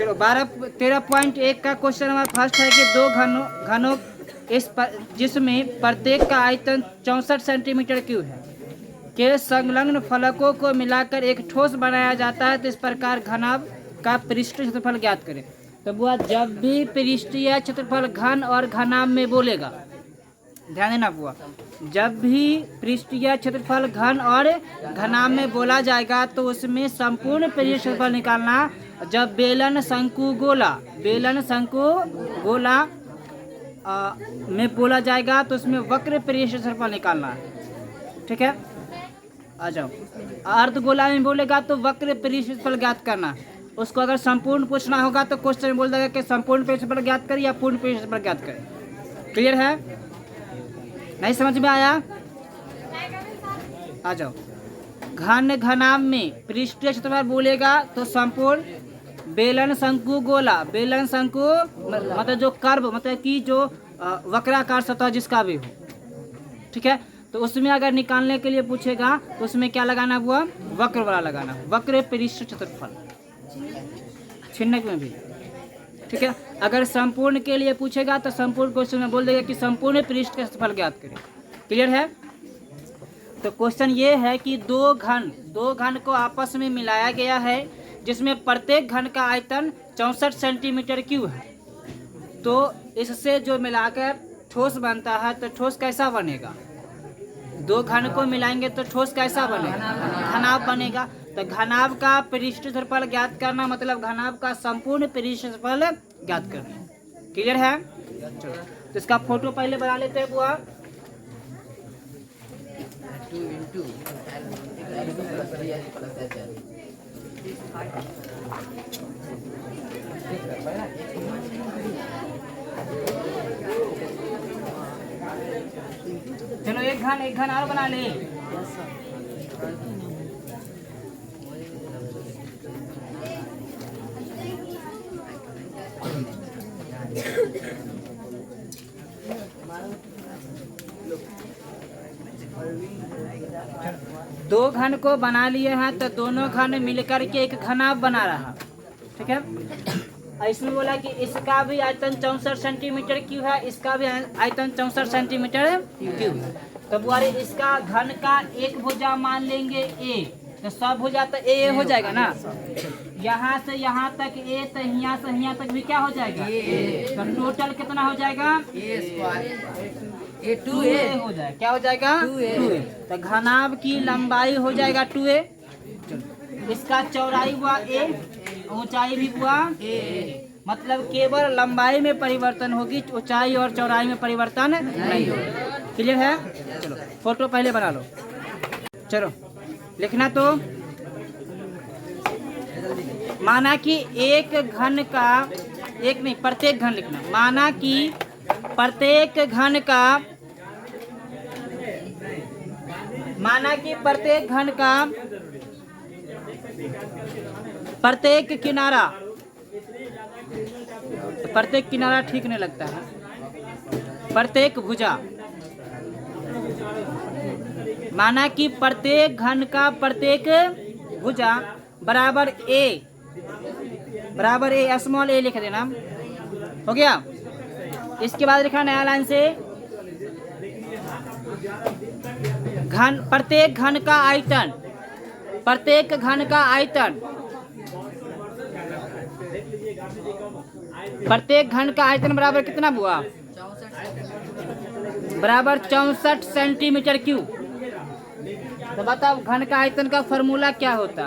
चलो 13.1 का क्वेश्चन हमारा फर्स्ट है कि दो घनों जिसमें प्रत्येक का आयतन 64 सेंटीमीटर क्यूब है के संलग्न फलकों को मिलाकर एक ठोस बनाया जाता है, तो इस प्रकार घनाभ का पृष्ठीय क्षेत्रफल ज्ञात करें। तो बुआ जब भी पृष्ठीय क्षेत्रफल घन और घनाभ में बोलेगा, ध्यान देना बुआ, जब भी पृष्ठीय क्षेत्रफल घन और घनाभ में बोला जाएगा तो उसमें संपूर्ण पृष्ठीय क्षेत्रफल निकालना। जब बेलन शंकु गोला में बोला जाएगा तो उसमें वक्र पृष्ठीय क्षेत्रफल निकालना है। ठीक है, आ जाओ। अर्धगोला में बोलेगा तो वक्र पृष्ठीय क्षेत्रफल ज्ञात करना। उसको अगर संपूर्ण पूछना होगा तो क्वेश्चन में बोल देगा कि संपूर्ण पृष्ठीय क्षेत्रफल ज्ञात करें या पूर्ण पृष्ठीय क्षेत्रफल ज्ञात करें। क्लियर है? नहीं समझ में आया? आ जाओ। घनाभ में पृष्ठीय क्षेत्रफल बोलेगा तो संपूर्ण बेलन शंकु गोला, बेलन शंकु मतलब जो कर्व मतलब कि जो वक्राकार सतह जिसका भी हो, ठीक है, तो उसमें अगर निकालने के लिए पूछेगा तो उसमें क्या लगाना हुआ? वक्र वाला लगाना, वक्र पृष्ठीय क्षेत्रफल छिन्नक में भी। ठीक है, अगर संपूर्ण के लिए पूछेगा तो संपूर्ण क्वेश्चन में बोल देगा कि संपूर्ण पृष्ठ का क्षेत्रफल ज्ञात करें। क्लियर है? तो क्वेश्चन ये है कि दो घन को आपस में मिलाया गया है जिसमें प्रत्येक घन का आयतन 64 सेंटीमीटर क्यूब है। तो इससे जो मिलाकर ठोस बनता है तो ठोस कैसा बनेगा? दो घन को मिलाएंगे तो ठोस कैसा बनेगा? घनाभ बनेगा। तो घनाभ का पृष्ठीय क्षेत्रफल ज्ञात करना मतलब घनाभ का संपूर्ण पृष्ठीय क्षेत्रफल ज्ञात करना। क्लियर है? चलो तो इसका फोटो पहले बना लेते हैं बुआ। चलो एक घन और बना ले। दो घन को बना लिए हैं तो दोनों घन मिलकर के एक घनाभ बना रहा। ठीक है, इसमें बोला कि इसका भी आयतन 64 सेंटीमीटर क्यूब है, इसका भी आयतन 64 सेंटीमीटर क्यूब है। तो बुआरी इसका घन का एक भुजा मान लेंगे ए, तो सब भुजा तो ए हो जाएगा ना। यहाँ से यहाँ तक ए, तो यहाँ से यहाँ तक भी क्या हो जाएगा? तो टोटल कितना हो जाएगा? टू ए हो जाएगा। क्या हो जाएगा? 2a। तो घनाभ की लंबाई हो जाएगा 2a, इसका चौड़ाई हुआ a, ऊंचाई भी हुआ a। मतलब केवल लंबाई में परिवर्तन होगी, ऊंचाई और चौड़ाई में परिवर्तन नहीं होगा। क्लियर है? चलो फोटो पहले बना लो। चलो लिखना तो माना कि एक घन का, एक नहीं प्रत्येक घन लिखना। माना कि प्रत्येक घन का प्रत्येक किनारा ठीक नहीं लगता है, प्रत्येक भुजा। माना कि प्रत्येक घन का प्रत्येक भुजा बराबर ए, स्मॉल ए लिख देना। हो गया? इसके बाद लिखा नया लाइन से प्रत्येक घन का आयतन, प्रत्येक घन का आयतन बराबर कितना हुआ? बराबर 64 सेंटीमीटर क्यूब। तो बताओ घन का आयतन का फॉर्मूला क्या होता?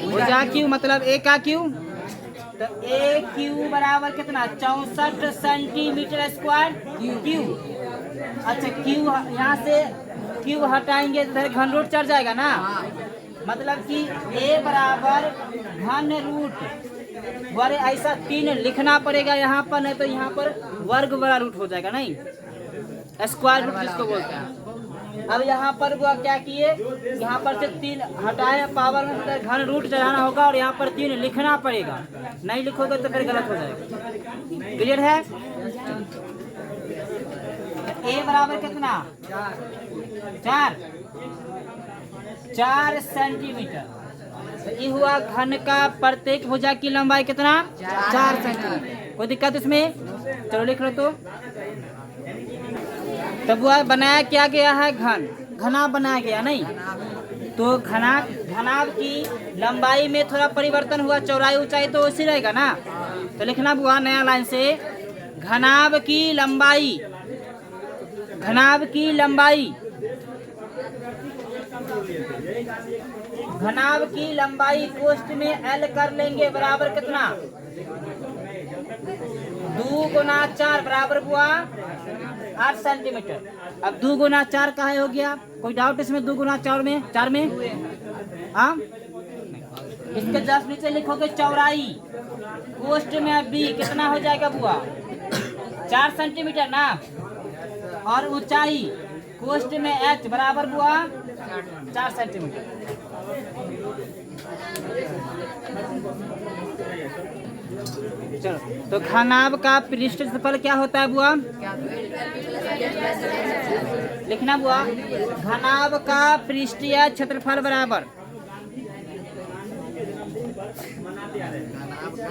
भुजा क्यू मतलब ए का क्यू। तो ए क्यू बराबर कितना? 64 सेंटीमीटर स्क्वायर क्यूब। अच्छा क्यू यहाँ से क्यू हटाएंगे तो इधर घन रूट चढ़ जाएगा ना। मतलब कि ए बराबर घन रूट वाले ऐसा 3 लिखना पड़ेगा यहाँ पर, नहीं तो यहाँ पर वर्ग वाला रूट हो जाएगा, नहीं स्क्वायर रूट जिसको बोलते हैं। अब यहाँ पर वो क्या किए, यहाँ पर से 3 हटाए, पावर में घन रूट चढ़ाना होगा और यहाँ पर 3 लिखना पड़ेगा। नहीं लिखोगे तो फिर गलत हो जाएगा। क्लियर है? ए बराबर कितना? 4 सेंटीमीटर। तो ये हुआ घन का प्रत्येक भुजा की लंबाई कितना 4 सेंटीमीटर। कोई दिक्कत इसमें? चलो लिख लो। तो तब वह बनाया क्या गया है? घना बनाया गया नहीं। तो घनाभ की लंबाई में थोड़ा परिवर्तन हुआ, चौड़ाई ऊंचाई तो उसी रहेगा ना। तो लिखना हुआ नया लाइन से घनाभ की लंबाई कोष्ठ में L कर लेंगे बराबर कितना 2 गुना 4 बराबर हुआ 8 सेंटीमीटर। अब 2 गुना 4 का है हो गया। कोई डाउट इसमें? 2 गुना 4 में हाँ, इसके जस्ट नीचे लिखोगे चौड़ाई कोष्ठ में B कितना हो जाएगा बुआ 4 सेंटीमीटर ना, और ऊंचाई कोष्ठ में H बराबर हुआ 4 सेंटीमीटर। चलो, तो घनाभ का पृष्ठ क्षेत्रफल क्या होता है बुआ? लिखना बुआ घनाभ का पृष्ठीय क्षेत्रफल बराबर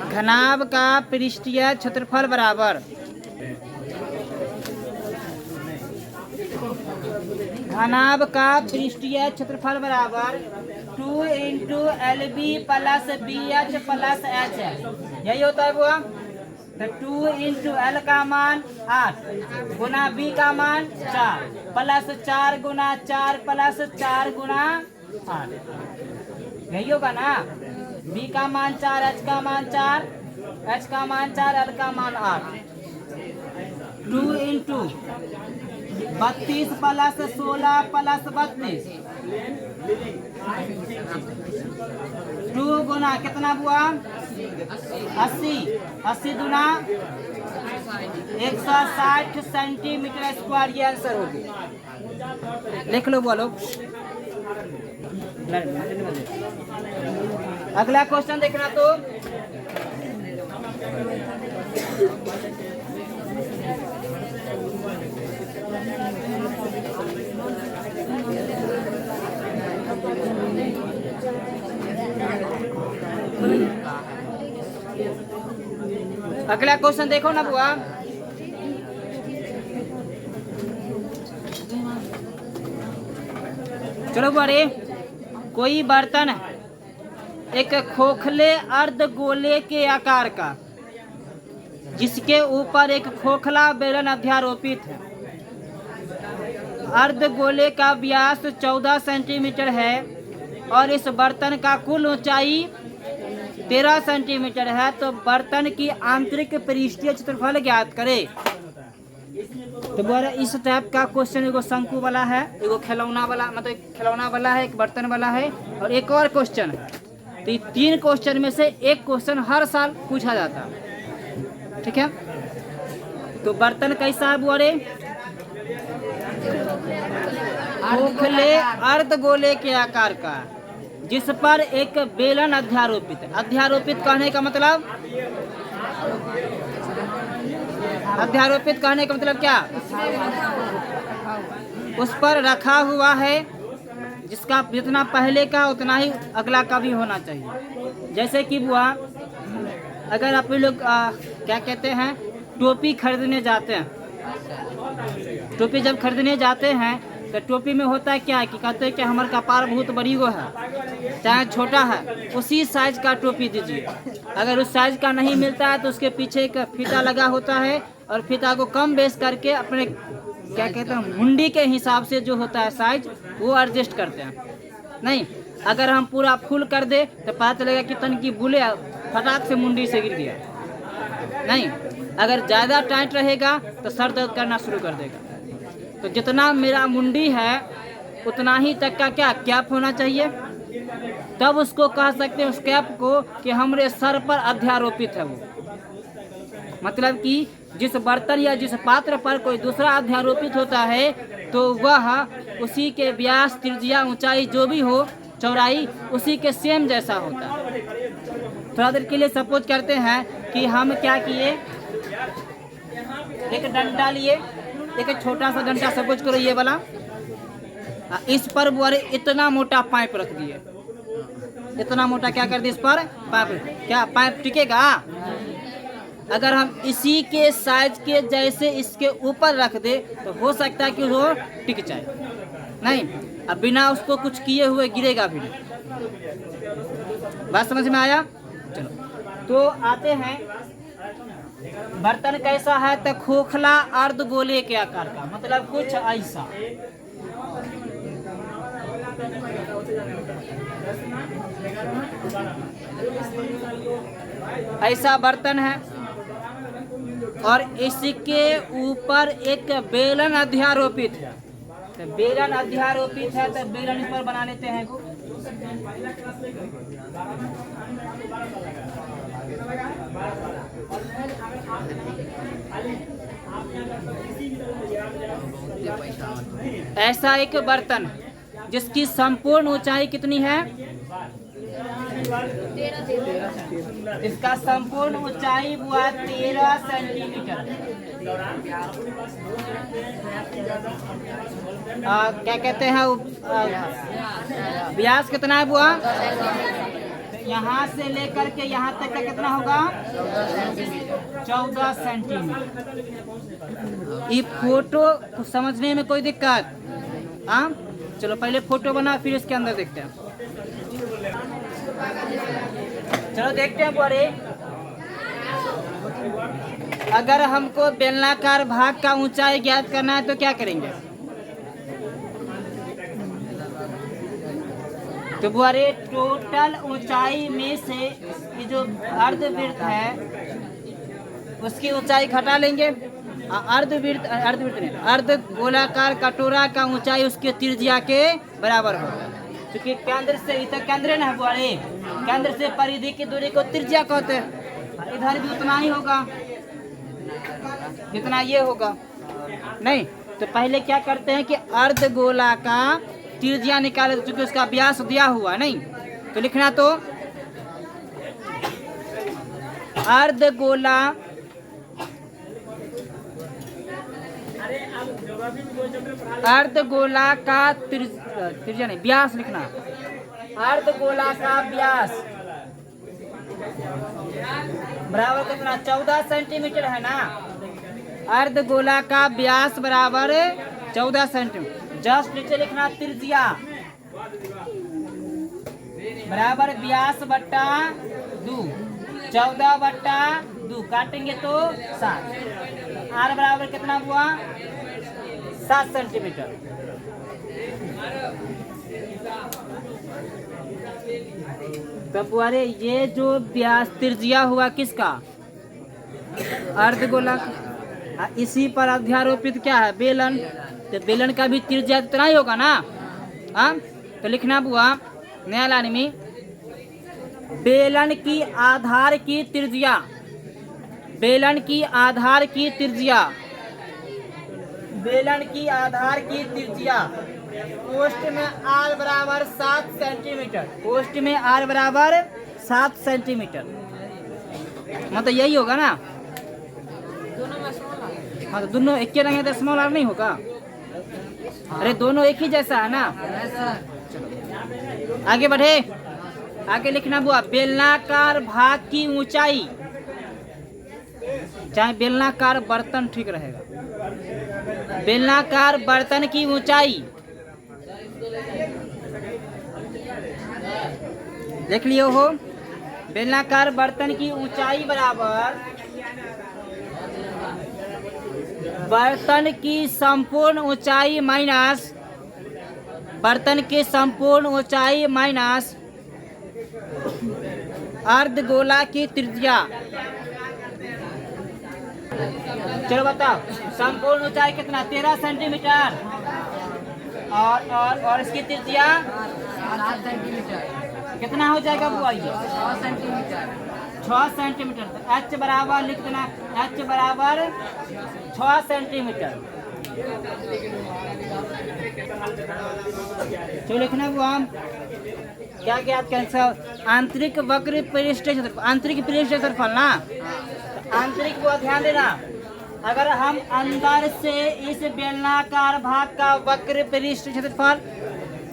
घनाभ का पृष्ठीय क्षेत्रफल बराबर 2 into LB plus BH plus H है। यही होता है बुआ। तो 2 इंटू L का मान 8 गुना B का मान 4 प्लस 4 गुना 4 प्लस 4 गुना 8, यही होगा ना। B का मान 4, H का मान 4, H का मान 4, L का मान 8। 2 इंटू 32 प्लस 16 प्लस 32, 2 गुना कितना हुआ 80, 80 गुना 160 सेंटीमीटर स्क्वायर, ये आंसर हो गया। लिख लो बोलो। अगला क्वेश्चन देखना। तो अगला क्वेश्चन देखो ना बुआ। चलो बुआ रे, कोई बर्तन एक खोखले अर्ध गोले के आकार का, जिसके ऊपर एक खोखला बेलन अध्यारोपित है। अर्ध गोले का व्यास 14 सेंटीमीटर है और इस बर्तन का कुल ऊंचाई 13 सेंटीमीटर है। तो बर्तन की आंतरिक पृष्ठीय क्षेत्रफल ज्ञात करें। तो बोला इस टाइप का क्वेश्चन एगो शंकु वाला है, एगो खिलौना वाला, मतलब खिलौना वाला है, एक बर्तन वाला है और एक और क्वेश्चन है। तो ये 3 क्वेश्चन में से एक क्वेश्चन हर साल पूछा जाता है, ठीक है। तो बर्तन कैसा है बुआ रे? खोखले अर्ध गोले के आकार का, जिस पर एक बेलन अध्यारोपित है। अध्यारोपित कहने का मतलब, अध्यारोपित कहने का मतलब क्या? उस पर रखा हुआ है, जिसका जितना पहले का उतना ही अगला का भी होना चाहिए। जैसे कि बुआ, अगर आप लोग क्या कहते हैं, टोपी खरीदने जाते हैं, टोपी जब खरीदने जाते हैं तो टोपी में होता है क्या है कि कहते हैं कि हमारा कपार बहुत बड़ी वो है, चाहे छोटा है, उसी साइज का टोपी दीजिए। अगर उस साइज का नहीं मिलता है तो उसके पीछे एक फीता लगा होता है और फीता को कम बेस करके अपने क्या कहते हैं मुंडी के हिसाब से जो होता है साइज, वो एडजस्ट करते हैं। नहीं, अगर हम पूरा फुल कर दे तो पता चलेगा कि तन की बुले फटाक से मुंडी से गिर गया। नहीं, अगर ज़्यादा टाइट रहेगा तो सर दर्द करना शुरू कर देगा। तो जितना मेरा मुंडी है उतना ही तक का क्या कैप होना चाहिए, तब उसको कह सकते हैं उस कैप को कि हमारे सर पर अध्यारोपित है। वो मतलब कि जिस बर्तन या जिस पात्र पर कोई दूसरा अध्यारोपित होता है तो वह उसी के व्यास, त्रिज्या, ऊंचाई जो भी हो, चौड़ाई उसी के सेम जैसा होता है। थोड़ा देर के लिए सपोज करते हैं कि हम क्या किए, एक डंडा लिए, एक छोटा सा डंडा सपोज करो ये वाला, इस पर बुआरे इतना मोटा पाइप रख दिए, इतना मोटा क्या कर दे इस पर पाइप, क्या पाइप टिकेगा? अगर हम इसी के साइज के जैसे इसके ऊपर रख दे तो हो सकता है कि वो टिक जाए, नहीं अब बिना उसको कुछ किए हुए गिरेगा भी नहीं। बात समझ में आया? चलो तो आते हैं, बर्तन कैसा है? तो खोखला अर्धगोले के आकार का, मतलब कुछ ऐसा। ऐसा बर्तन है और इसके ऊपर एक बेलन अध्यारोपित है। तो बेलन अध्यारोपित है तो बेलन इस पर बना लेते हैं को। ऐसा एक बर्तन जिसकी संपूर्ण ऊंचाई कितनी है? इसका संपूर्ण ऊंचाई हुआ 13 सेंटीमीटर। क्या कहते हैं व्यास कितना है बुआ? यहाँ से लेकर के यहाँ तक का कितना होगा? 14 सेंटीमीटर। ये फोटो को समझने में कोई दिक्कत? हाँ चलो पहले फोटो बना फिर इसके अंदर देखते हैं। चलो देखते हैं बुआरे, अगर हमको बेलनाकार भाग का ऊंचाई ज्ञात करना है तो क्या करेंगे? तो बुआरे टोटल ऊंचाई में से ये जो अर्धवृत्त है उसकी ऊंचाई घटा लेंगे। अर्धवृत्त नहीं, अर्ध गोलाकार कटोरा का ऊंचाई उसके त्रिज्या के बराबर होगा, क्योंकि केंद्र से इधर केंद्र ना है बुआरे, केंद्र से परिधि की दूरी को त्रिज्या कहते हैं। इधर भी उतना ही होगा जितना ये होगा, नहीं तो पहले क्या करते हैं कि अर्ध गोला का त्रिज्या निकाले, चूंकि उसका व्यास दिया हुआ नहीं तो लिखना तो अर्ध गोला अर्धगोला का त्रिज्या नहीं व्यास लिखना, अर्धगोला का व्यास बराबर कितना? 14 सेंटीमीटर है ना। अर्धगोला का व्यास बराबर 14 सेंटीमीटर। जस्ट नीचे लिखना त्रिज्या बराबर व्यास बट्टा 2, 14 बट्टा 2 काटेंगे तो 7। आर बराबर कितना हुआ? 7 सेंटीमीटर। तो बुआरे ये जो व्यास त्रिज्या हुआ किसका? अर्धगोला। इसी पर अध्यारोपित क्या है? बेलन। तो बेलन का भी त्रिज्या इतना ही होगा ना। हाँ तो लिखना बुआ नया लाइन में, बेलन की आधार की त्रिज्या, बेलन की आधार की त्रिज्या, बेलन की आधार की त्रिज्या पोस्ट में आर बराबर 7 सेंटीमीटर, पोस्ट में आर बराबर 7 सेंटीमीटर, मतलब यही होगा ना। हाँ तो दोनों एक ही रंग है तो स्मॉल आर नहीं होगा? अरे दोनों एक ही जैसा है ना। आगे बढ़े, आगे लिखना बुआ बेलनाकार भाग की ऊंचाई, चाहे बेलनाकार बर्तन ठीक रहेगा, बेलनाकार बर्तन की ऊंचाई देख लियो हो। बेलनाकार बर्तन की ऊंचाई बराबर बर्तन की संपूर्ण ऊंचाई माइनस, बर्तन की संपूर्ण ऊंचाई माइनस अर्धगोला की त्रिज्या। चलो बताओ संपूर्ण ऊंचाई कितना? 13 सेंटीमीटर और इसकी त्रिज्या 7 सेंटीमीटर। कितना हो जाएगा बुआ? ये 6 सेंटीमीटर। 6 सेंटीमीटर। तो एच बराबर लिख देना, एच बराबर 6 सेंटीमीटर। जो लिखना बुआ क्या ज्ञात करें? आंतरिक वक्र पृष्ठ क्षेत्रफल, आंतरिक पृष्ठ क्षेत्रफल ना। आंतरिक को ध्यान देना, अगर हम अंदर से इस बेलनाकार भाग का वक्र पृष्ठ क्षेत्रफल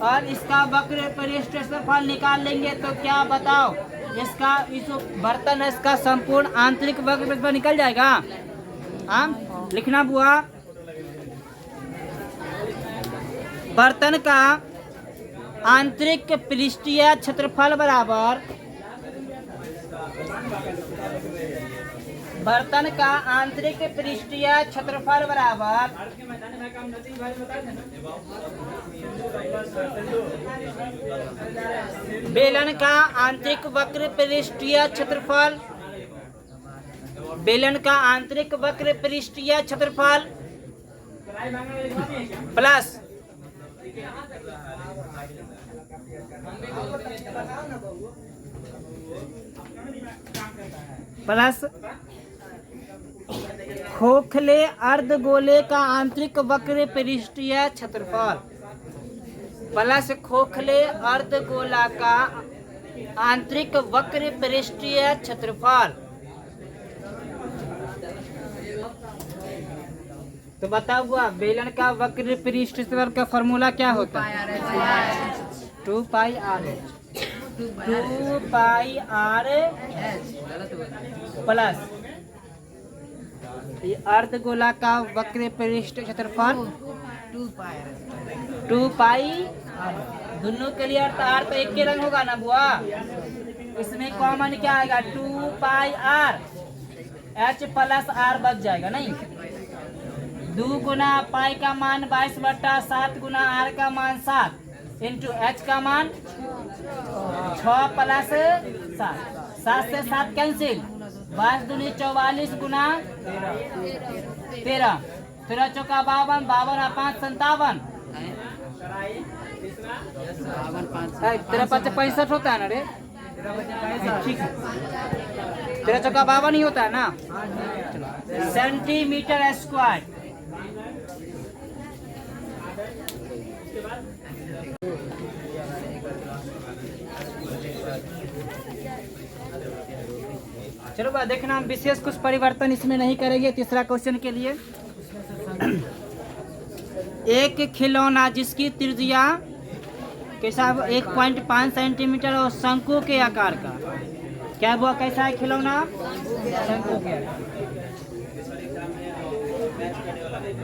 और इसका वक्र पृष्ठ क्षेत्रफल निकाल लेंगे तो क्या बताओ, इसका इस बर्तन है इसका संपूर्ण आंतरिक वक्र क्षेत्रफल निकल जाएगा। हाँ लिखना बुआ, बर्तन का आंतरिक पृष्ठीय क्षेत्रफल बराबर, बर्तन का आंतरिक पृष्ठीय क्षेत्रफल बराबर बेलन का आंतरिक वक्र पृष्ठीय क्षेत्रफल, बेलन का आंतरिक वक्र पृष्ठीय क्षेत्रफल प्लस खोखले अर्धगोले का आंतरिक वक्र पृष्ठीय क्षेत्रफल प्लस खोखले अर्धगोला का आंतरिक वक्र पृष्ठीय क्षेत्रफल। तो बताओ हुआ बेलन का वक्र पृष्ठ क्षेत्रफल का फॉर्मूला क्या होता है? 2 pi R H, 2 pi R plus ये अर्धगोला का वक्र पृष्ठ क्षेत्रफल 2 पाई, दोनों के लिए अर्थ तो एक के रंग होगा ना बुआ, इसमें कॉमन क्या आएगा 2 pi R, H plus are बच जाएगा नहीं। 2 गुना पाई का मान 22/7 गुना आर का मान 7 इंटू एच का मान 6 प्लस 7, 7 से 7 कैंसिल, 22 दूनी 44 गुना 13, 13 चौका 52, 52 और 5 57, 13 5 65 होता है ना रे, ठीक है 13 चौका 52 ही होता है ना, सेंटीमीटर स्क्वायर। चलो बा देखना, हम विशेष कुछ परिवर्तन इसमें नहीं करेंगे। तीसरा क्वेश्चन के लिए, एक खिलौना जिसकी त्रिज्या कैसा 1.5 सेंटीमीटर और शंकु के आकार का, क्या हुआ कैसा है खिलौना? शंकु के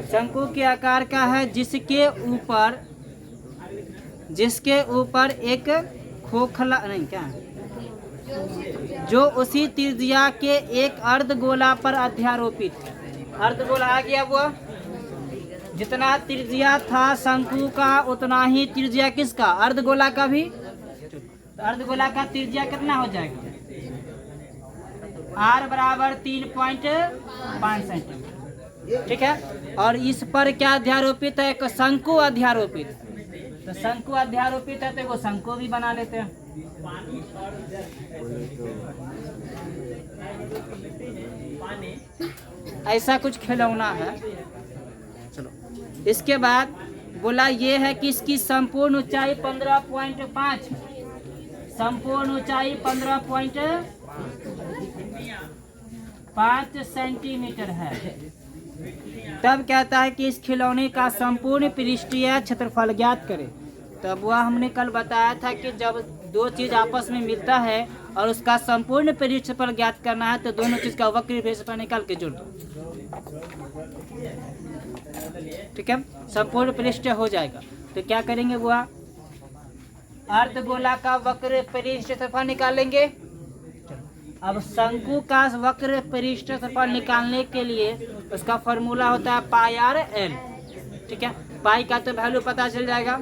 शंकु के आकार का है, जिसके ऊपर एक खोखला नहीं क्या है, जो उसी त्रिज्या के एक अर्धगोला पर अध्यारोपित, अर्धगोला आ गया वो, जितना त्रिज्या था शंकु का उतना ही त्रिज्या किसका? अर्धगोला का भी। तो अर्धगोला का त्रिज्या कितना हो जाएगा? r बराबर 3.5 सेंटीमीटर, ठीक है। और इस पर क्या अध्यारोपित है? एक शंकु अध्यारोपित। तो शंकु अध्यारोपित है तो वो शंकु भी बना लेते हैं। ऐसा कुछ खिलौना है। चलो इसके बाद बोला ये है कि इसकी संपूर्ण ऊंचाई 15.5, संपूर्ण ऊंचाई 15.5 सेंटीमीटर है। तब कहता है कि इस खिलौने का संपूर्ण पृष्ठीय क्षेत्रफल ज्ञात करें। तब वह हमने कल बताया था कि जब दो चीज आपस में मिलता है और उसका संपूर्ण पृष्ठफल ज्ञात करना है तो दोनों चीज का वक्र पृष्ठफल निकाल के जोड़ दो, ठीक है, संपूर्ण पृष्ठ हो जाएगा। तो क्या करेंगे वह अर्धगोला का वक्र पृष्ठफल निकालेंगे। अब शंकु का वक्र पृष्ठफल निकालने के लिए उसका फॉर्मूला होता है पाई आर एल, ठीक है। पाई का तो वैल्यू पता चल जाएगा,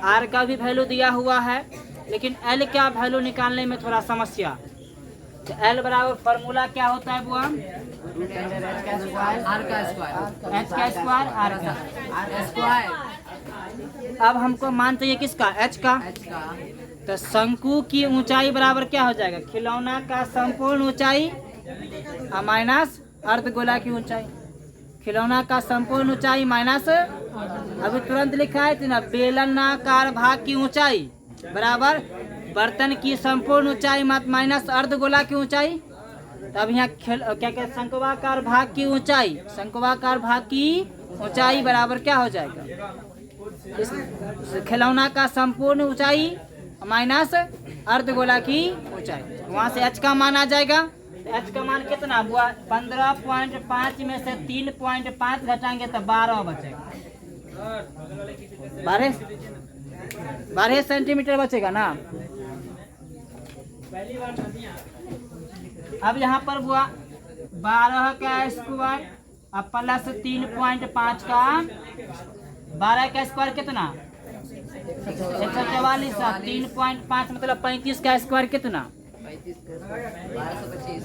आर का भी वैल्यू दिया हुआ है, लेकिन एल का वैल्यू निकालने में थोड़ा समस्या। तो एल बराबर फॉर्मूला क्या होता है वो? एच का स्क्वायर आर का स्क्वायर। अब हमको मान चाहिए किसका? एच का। तो शंकु की ऊंचाई बराबर क्या हो जाएगा? खिलौना का संपूर्ण ऊंचाई माइनस अर्धगोला की ऊंचाई, खिलौना का संपूर्ण ऊंचाई माइनस, अभी तुरंत लिखा है ना, बेलनाकार भाग की ऊंचाई बराबर बर्तन की संपूर्ण ऊंचाई माइनस अर्धगोला की ऊंचाई। तब यहाँ क्या कहते, शंक्वाकार भाग की ऊंचाई, शंक्वाकार भाग की ऊंचाई बराबर क्या हो जाएगा? इस खिलौना का संपूर्ण ऊंचाई माइनस अर्धगोला की ऊंचाई। वहां से h का मान आ जाएगा। h का मान कितना हुआ? 15.5 में से 3.5 घटाएंगे तो 12 बचेगा। 12 सेंटीमीटर बचेगा ना। अब यहाँ पर हुआ 12 का स्क्वायर अब प्लस 3.5 का 12 का स्क्वायर कितना 144। 3.5 मतलब 35 का स्क्वायर कितना 1225।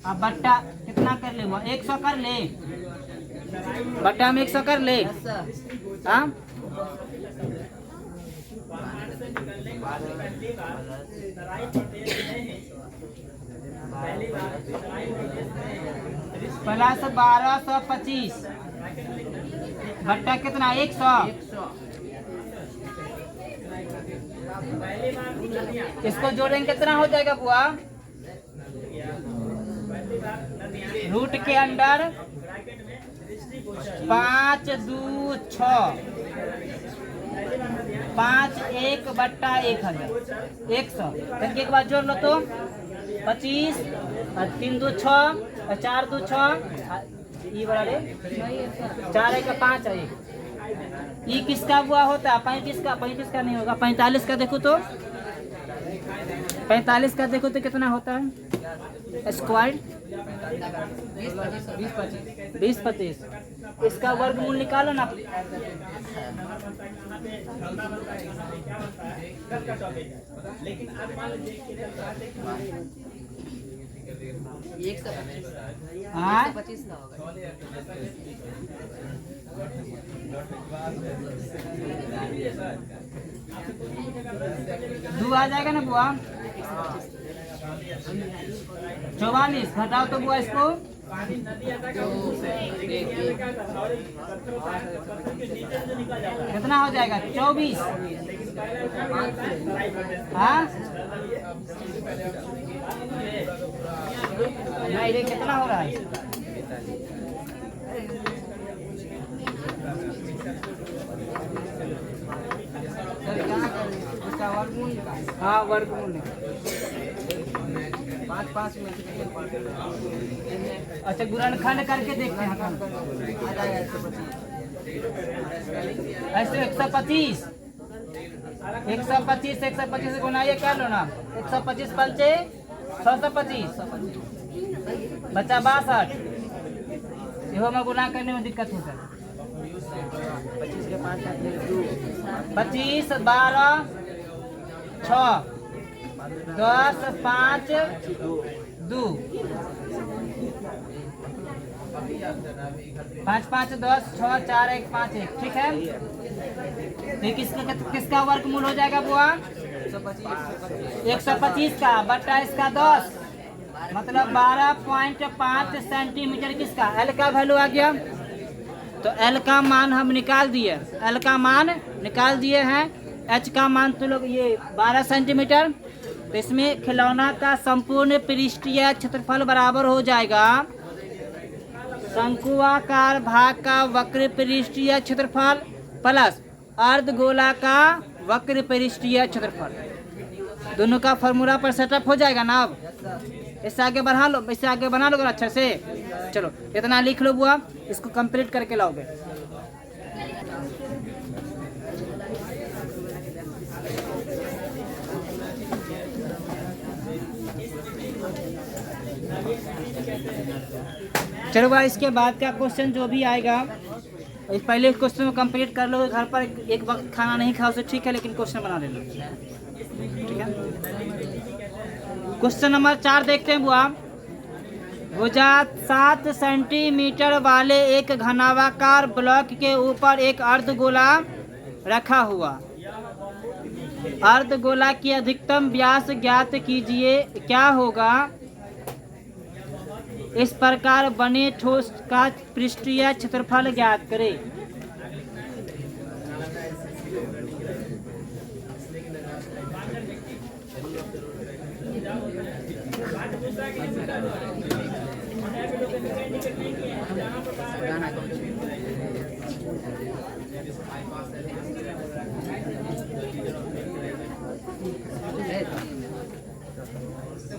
अब बट्टा कितना कर ले? 100 कर ले। बट्टा में 100 कर ले। हाँ प्लस 1225 बट्टा कितना 100। इसको जोड़ेंगे कितना हो जाएगा बुआ? रूट के अंडर 5 2 6 5 1 बट्टा 1000 100। एक बार जोड़ लो तो 25 3 2 6 4 2 6 ये बड़ा रे 4 1 5 1। ये किसका हुआ होता है? 35 का। 35 का नहीं होगा। 45 का देखो तो 45 का देखो तो कितना होता है स्क्वायर? 20 25। इसका वर्गमूल निकालो ना। हाँ 125 का होगा। दो आ जाएगा ना बुआ? 44 घटाओ तो बुआ इसको। कितना हो जाएगा? 24। हाँ नहीं रे कितना हो रहा है? हाँ वर्गमूल 5 में। अच्छा गुणनखंड करके देखते हैं। ऐसे 125 125 गुनाइए कर लो ना। 125 पंचे 625 बच्चा 62। इहो में गुना करने में दिक्कत होता है। 25 12 6 10 5 2 5 5 10 6 4 1 5 1। ठीक है। तो किसका वर्गमूल हो जाएगा बुआ? 125 का बट्टा इसका 10 मतलब 12.5 सेंटीमीटर। किसका? एल का वैल्यू आ गया। तो एल का मान हम निकाल दिए। एल का मान निकाल दिए हैं। एच का मान तो लोग ये 12 सेंटीमीटर। तो इसमें खिलौना का संपूर्ण पृष्ठीय क्षेत्रफल बराबर हो जाएगा शंकुआकार भाग का वक्र पृष्ठीय क्षेत्रफल प्लस अर्धगोला का वक्र पृष्ठीय क्षेत्रफल। दोनों का फॉर्मूला पर सेटअप हो जाएगा ना। अब इससे आगे बढ़ा लो, इससे आगे बना लोगे अच्छे से। चलो इतना लिख लो बुआ, इसको कंप्लीट करके लाओगे। चलो भाई इसके बाद का क्वेश्चन जो भी आएगा इस पहले क्वेश्चन को कंप्लीट कर लो। घर पर एक वक्त खाना नहीं खाओ तो ठीक है, लेकिन क्वेश्चन बना लेना। ठीक है। क्वेश्चन नंबर 4 देखते हैं बुआ। भुजा 7 सेंटीमीटर वाले एक घनावाकार ब्लॉक के ऊपर एक अर्धगोला रखा हुआ। अर्धगोला की अधिकतम व्यास ज्ञात कीजिए, क्या होगा? इस प्रकार बने ठोस का पृष्ठीय क्षेत्रफल ज्ञात करें।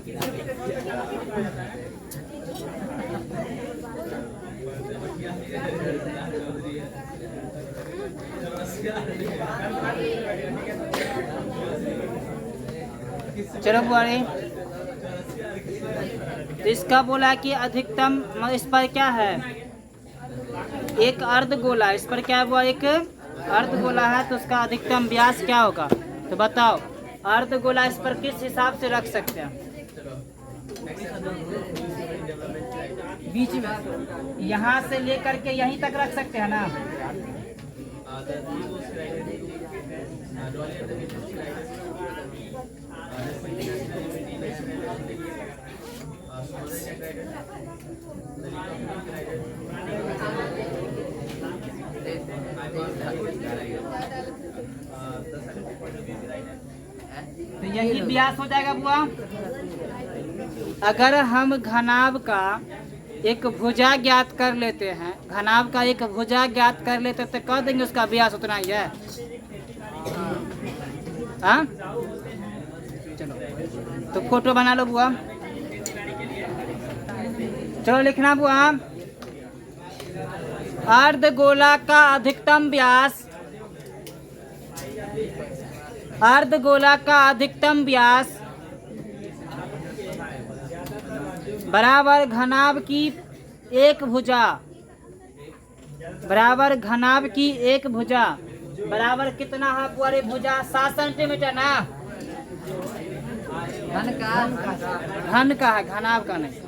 चलो बुआरी, तो इसका बोला कि अधिकतम, इस पर क्या है, एक अर्ध गोला, इस पर क्या हुआ, एक अर्ध गोला है, तो उसका अधिकतम व्यास क्या होगा, तो बताओ। अर्ध गोला इस पर किस हिसाब से रख सकते हैं, बीच में यहाँ से लेकर के यहीं तक रख सकते हैं ना। तो यही व्यास हो जाएगा बुआ। अगर हम घनाभ का एक भुजा ज्ञात कर लेते हैं, घनाभ का एक भुजा ज्ञात कर लेते हैं, तो कह देंगे उसका व्यास उतना ही है। हाँ चलो, तो फोटो बना लो बुआ। चलो लिखना बुआ, अर्ध गोला का अधिकतम व्यास, अर्ध गोला का अधिकतम व्यास बराबर घनाभ की एक भुजा, बराबर घनाभ की एक भुजा, बराबर कितना है पूरे भुजा, 7 सेंटीमीटर ना। घन का है, घनाभ का नहीं।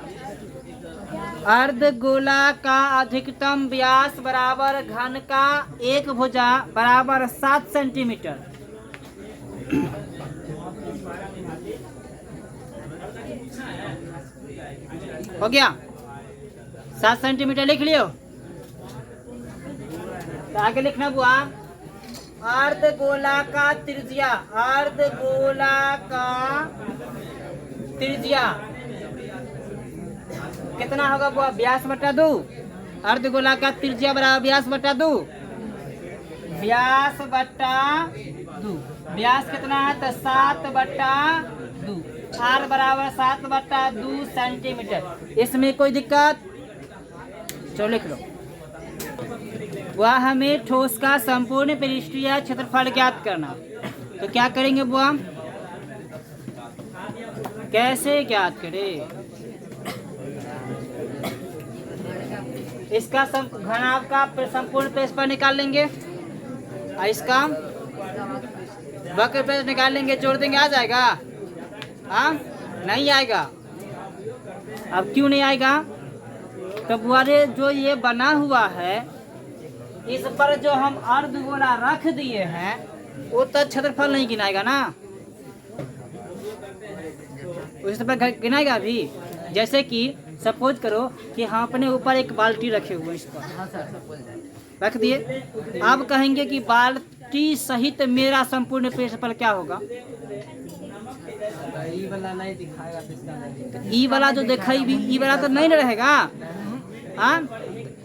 अर्ध गोला का अधिकतम व्यास बराबर घन का एक भुजा बराबर 7 सेंटीमीटर। हो गया, 7 सेंटीमीटर लिख लियो। तो आगे लिखना बुआ, अर्ध गोला का त्रिज्या, अर्ध गोला का त्रिज्या कितना होगा बुआ, व्यास बटा 2। अर्ध गोला का त्रिज्या बराबर व्यास बटा 2, व्यास बटा 2। व्यास कितना है, तो 7 बटा 2, r बराबर 7 बटा 2 सेंटीमीटर। इसमें कोई दिक्कत, चलो लिख लो। वह हमें ठोस का संपूर्ण पृष्ठीय क्षेत्रफल ज्ञात करना, तो क्या करेंगे बुआ, कैसे ज्ञात करें, इसका घनाभ का संपूर्ण पृष्ठफल निकाल लेंगे, इसका वक्र पृष्ठ निकाल लेंगे, जोड़ देंगे, आ जाएगा। हाँ नहीं आएगा। अब क्यों नहीं आएगा, तो बुआरे जो ये बना हुआ है, इस पर जो हम अर्ध गोला रख दिए हैं, वो तो क्षेत्रफल नहीं गिनाएगा ना, उस पर गिनाएगा अभी। जैसे कि सपोज करो कि हम अपने ऊपर एक बाल्टी रखे हुए, इस पर रख दिए, अब कहेंगे कि बाल्टी सहित मेरा संपूर्ण क्षेत्रफल क्या होगा, ई वाला नहीं दिखाएगा, ई वाला जो दिखाई भी, ई वाला तो नहीं रहेगा। हाँ,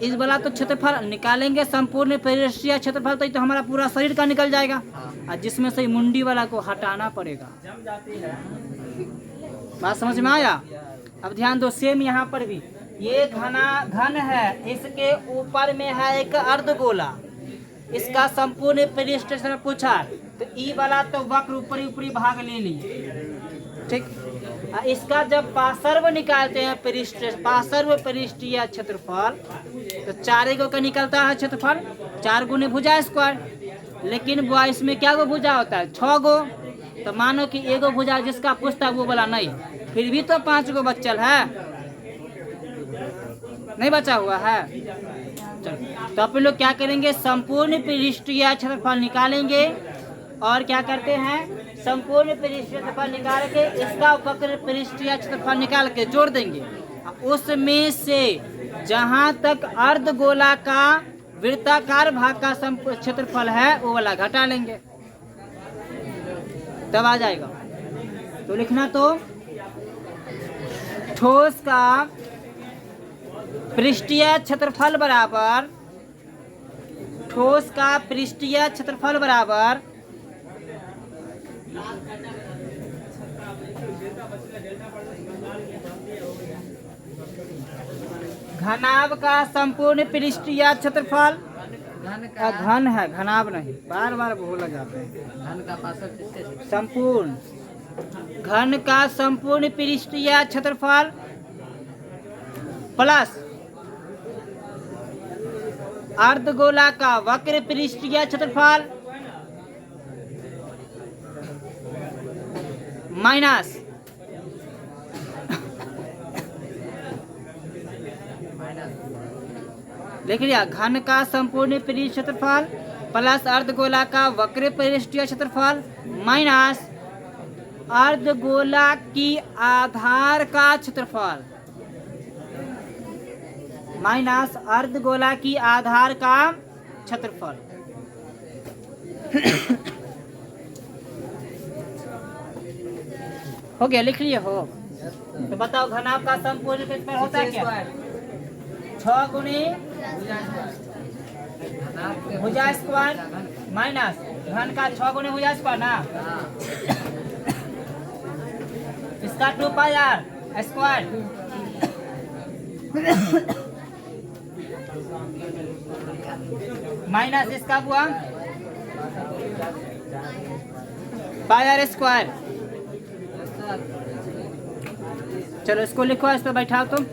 इस वाला तो क्षेत्रफल निकालेंगे, संपूर्ण पृष्ठीय क्षेत्रफल तो हमारा पूरा शरीर का निकल जाएगा, और जिसमें से मुंडी वाला को हटाना पड़ेगा। बात समझ में आया। अब ध्यान दो, सेम यहाँ पर भी ये घन है, इसके ऊपर में है एक अर्धगोला, इसका संपूर्ण पृष्ठ से पूछा, तो ई वाला तो वक्र ऊपरी भाग ले लिए, ठीक। इसका जब पार्श्व निकालते हैं, पार्श्व पृष्ठीय क्षेत्रफल, तो 4 गो का निकलता है क्षेत्रफल, 4 गुने भुजा स्क्वायर। लेकिन बुआ इसमें क्या गो भुजा होता है, 6 गो। तो मानो कि एगो भुजा जिसका पूछता वो वाला नहीं, फिर भी तो 5 गो बचल है, नहीं बचा हुआ है। चलो, तो आप लोग क्या करेंगे, संपूर्ण पृष्ठीय क्षेत्रफल निकालेंगे, और क्या करते हैं, संपूर्ण पृष्ठीय क्षेत्रफल निकाल के इसका वक्र पृष्ठीय क्षेत्रफल निकाल के जोड़ देंगे, उसमें से जहां तक अर्ध गोला का वृत्ताकार भाग का क्षेत्रफल है वो वाला घटा लेंगे, तब आ जाएगा। तो लिखना, तो ठोस का पृष्ठीय क्षेत्रफल बराबर, ठोस का पृष्ठीय क्षेत्रफल बराबर घनाभ का संपूर्ण पृष्ठ या क्षेत्रफल, घन है घनाभ नहीं, बार बार बोला जाता है। संपूर्ण, घन का संपूर्ण पृष्ठ या क्षेत्रफल प्लस अर्धगोला का वक्र पृष्ठ या क्षेत्रफल माइनस देख लिया, घन का संपूर्ण पृष्ठ क्षेत्रफल प्लस अर्धगोला का वक्र पृष्ठीय क्षेत्रफल माइनस अर्धगोला की आधार का क्षेत्रफल, माइनस अर्धगोला की आधार का क्षेत्रफल। हो गया, लिख लिए हो? तो बताओ घनाभ का संपूर्ण क्षेत्रफल होता है क्या? 6 गुनी भुजा स्क्वायर माइनस घन का 6 गुनी भुजा स्क्वायर ना, इसका 2 पाई आर स्क्वायर माइनस इसका हुआ पाई आर स्क्वायर। चलो इसको लिखो, इस पर बैठाओ तुम।